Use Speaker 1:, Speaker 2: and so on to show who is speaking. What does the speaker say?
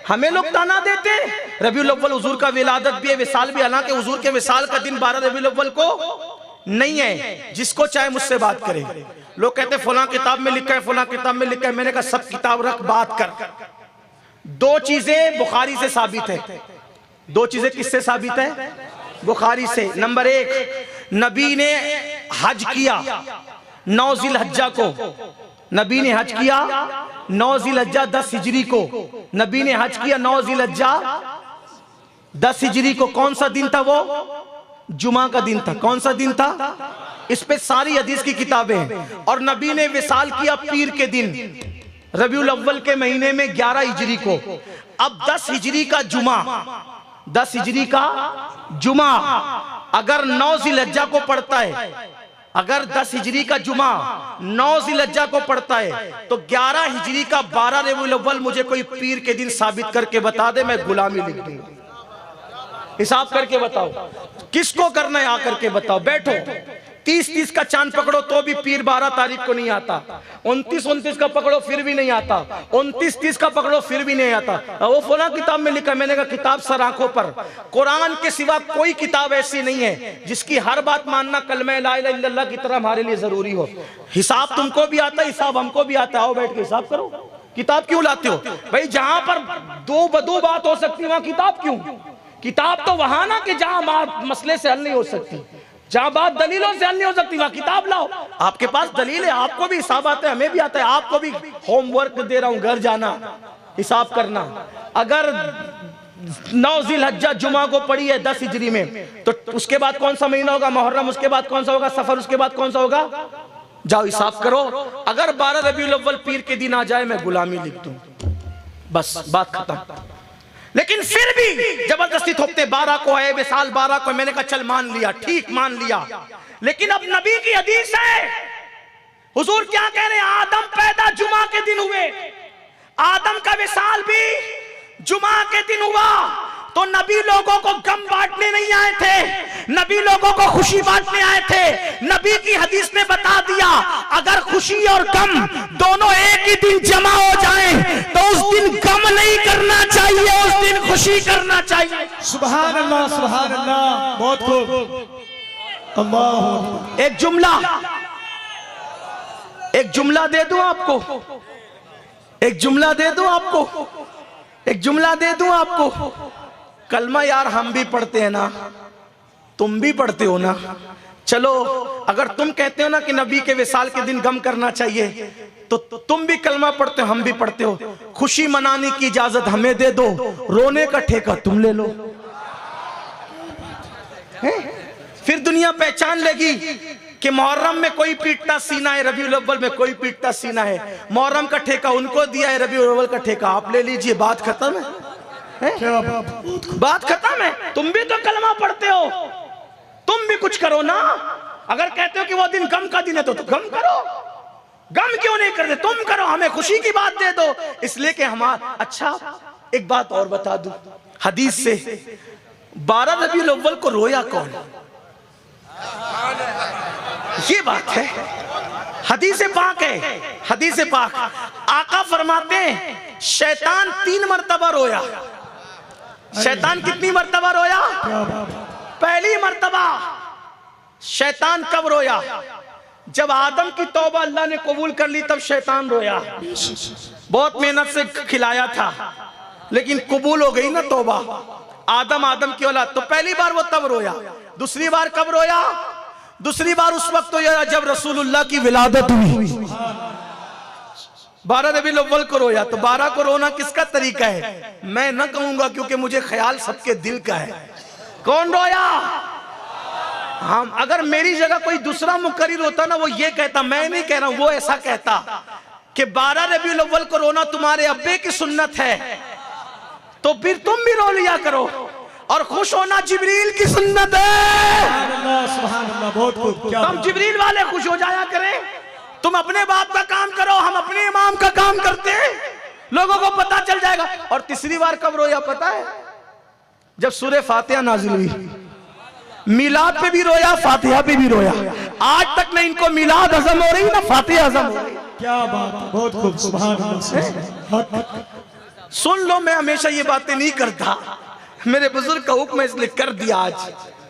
Speaker 1: हमें लोग ताना देते रबीउल अव्वल हुजूर का विलादत भी है, विसाल भी, हालांकि हुजूर के विसाल का दिन 12 रबीउल अव्वल को नहीं है। जिसको चाहे मुझसे बात करे। लोग कहते फलां किताब में लिखा है, फलां किताब में लिखा है। मैंने कहा सब किताब रख, बात कर। दो चीजें बुखारी से साबित है। दो चीजें किससे साबित है? बुखारी से। नंबर एक, नबी ने हज किया 9 ज़िलहज्जा को। नबी ने हज किया 9 ज़िलहज्जा 10 हिजरी को। नबी ने हज किया 9 ज़िलहज्जा 10 हिजरी को। कौन सा दिन था वो? जुमा का दिन था। कौन सा दिन था? इस पे सारी हदीस की किताबें हैं। और नबी ने विसाल किया पीर के दिन रबीउल अव्वल के महीने में 11 हिजरी को। अब 10 हिजरी का जुमा, 10 हिजरी का जुमा अगर 9 ज़िलहज्जा को पड़ता है, अगर 10 हिजरी का जुमा 9 ज़िलहज्जा को पड़ता है, तो 11 हिजरी का 12 रबीउल अव्वल मुझे कोई पीर के दिन साबित करके बता दे, मैं गुलामी लिख दूंगा। हिसाब करके बताओ किसको करना है, आकर के बताओ। बैठो, 30-30 का चांद पकड़ो तो भी पीर 12 तारीख को नहीं आता। 29-29 का पकड़ो फिर भी नहीं आता। 29-30 का पकड़ो फिर भी नहीं आता। वो फलां किताब में लिखा। मैंने कहा किताब सर आंखों पर। कुरान के सिवा कोई किताब ऐसी नहीं है जिसकी हर बात मानना कलमे ला इलाहा इल्लल्लाह की तरह हमारे लिए जरूरी हो। हिसाब तुमको भी आता है, हिसाब हमको भी आता है। आओ बैठ के हिसाब करो। किताब क्यों लाते हो भाई? जहां पर दो बदो बात हो सकती है वहां किताब क्यों? किताब तो वहां ना कि जहां मसले से हल नहीं हो सकती, जहां बात दलीलों से हल नहीं हो सकती, वहां किताब लाओ। आपके पास दलील है, आपको भी हिसाब आता है, हमें भी आता है। आपको भी होमवर्क दे रहा हूं, घर जाना हिसाब करना। अगर 9 ज़िलहज्जा जुमा को पड़ी है 10 हिजरी में, तो उसके बाद कौन सा महीना होगा? मुहर्रम। उसके बाद कौन सा होगा? सफर। उसके बाद कौन सा होगा? जाओ हिसाब करो। अगर 12 रबीउल अव्वल पीर के दिन आ जाए, मैं गुलामी लिख दूं, बस बात खत्म। लेकिन फिर भी जबरदस्ती थोपते 12 को है विसाल, 12 को। मैंने कहा चल मान लिया, ठीक मान लिया। लेकिन अब नबी की हदीस है, हुजूर क्या कह रहे हैं? आदम पैदा जुमा के दिन हुए, आदम का विसाल भी जुमा के दिन हुआ। तो नबी लोगों को गम बांटने नहीं आए थे, नबी लोगों को खुशी बांटने आए थे। नबी की हदीस ने बता दिया अगर खुशी और गम दोनों एक ही दिन जमा हो जाए तो उस दिन गम नहीं करना चाहिए, उस दिन खुशी करना चाहिए।
Speaker 2: सुभान अल्लाह, सुभान अल्लाह, बहुत खूब। अल्लाह।
Speaker 1: एक जुमला दे दूं आपको, एक जुमला दे दूं आपको, एक जुमला दे दूं आपको। कलमा यार हम भी पढ़ते हैं ना, तुम भी पढ़ते हो ना। चलो अगर तुम कहते हो ना कि नबी के विसाल के दिन गम करना चाहिए, तो तुम भी कलमा पढ़ते हो, हम भी पढ़ते हो। खुशी मनाने की इजाजत हमें दे दो, रोने का ठेका तुम ले लो। फिर दुनिया पहचान लेगी कि मुहर्रम में कोई पीटता सीना है, रबीउल अव्वल में कोई पीटता सीना है। मुहर्रम का ठेका उनको दिया है, रबीउल अव्वल का ठेका आप ले लीजिए। बात खत्म है, बात खत्म है। तुम भी तो कलमा पढ़ते हो, तुम भी कुछ करो ना। अगर कहते हो कि वो दिन गम का दिन है तो गम करो। गम क्यों नहीं करते? तुम करो, हमें खुशी की बात दे दो। इसलिए कि हमारा अच्छा। एक बात और बता दूं हदीस से, 12 रबीउल अव्वल को रोया कौन? ये बात है, हदीस पाक है, हदीस पाक। आका फरमाते हैं शैतान 3 मरतबा रोया। शैतान कितनी मरतबा रोया? पहली मरतबा शैतान कब रोया? जब आदम की तौबा अल्लाह ने कबूल कर ली, तब शैतान रोया। बहुत मेहनत से खिलाया था, लेकिन कबूल हो गई ना तौबा। आदम की औलाद, तो पहली बार वो तब रोया। दूसरी बार कब रोया? दूसरी बार उस वक्त रोया जब रसूलुल्लाह की विलादत हुई। 12 रबीउल अव्वल को रोया। तो 12 को रोना किसका तरीका है? मैं न कहूंगा, क्योंकि मुझे ख्याल सबके दिल का है। कौन रोया? हम। अगर मेरी जगह कोई दूसरा मुकर्रिर होता ना, वो ये कहता, मैं नहीं कह रहा हूं, वो ऐसा कहता कि 12 रबीउल अव्वल को रोना तुम्हारे अब्बे की सुन्नत है, तो फिर तुम भी रो लिया करो। और खुश होना जिब्रील की सुन्नत है।
Speaker 2: सुभान अल्लाह, बहुत खूब।
Speaker 1: हम जिब्रील वाले खुश हो जाया करें। तुम अपने बाप का काम करो, हम अपने इमाम का काम करते हैं, लोगों को पता चल जाएगा। और तीसरी बार कब रोया पता है? जब सूरह फातिहा नाजिल हुई। मिलाद पे भी रोया, फातिहा पे भी रोया। आज तक न इनको मिलाद हजम हो रही ना फातिहा हजम हो रही।
Speaker 2: क्या बात, बहुत खूब। सुभान अल्लाह।
Speaker 1: सुन लो, मैं हमेशा ये बातें नहीं करता, मेरे बुजुर्ग का हुक्म है इसलिए कर दिया आज।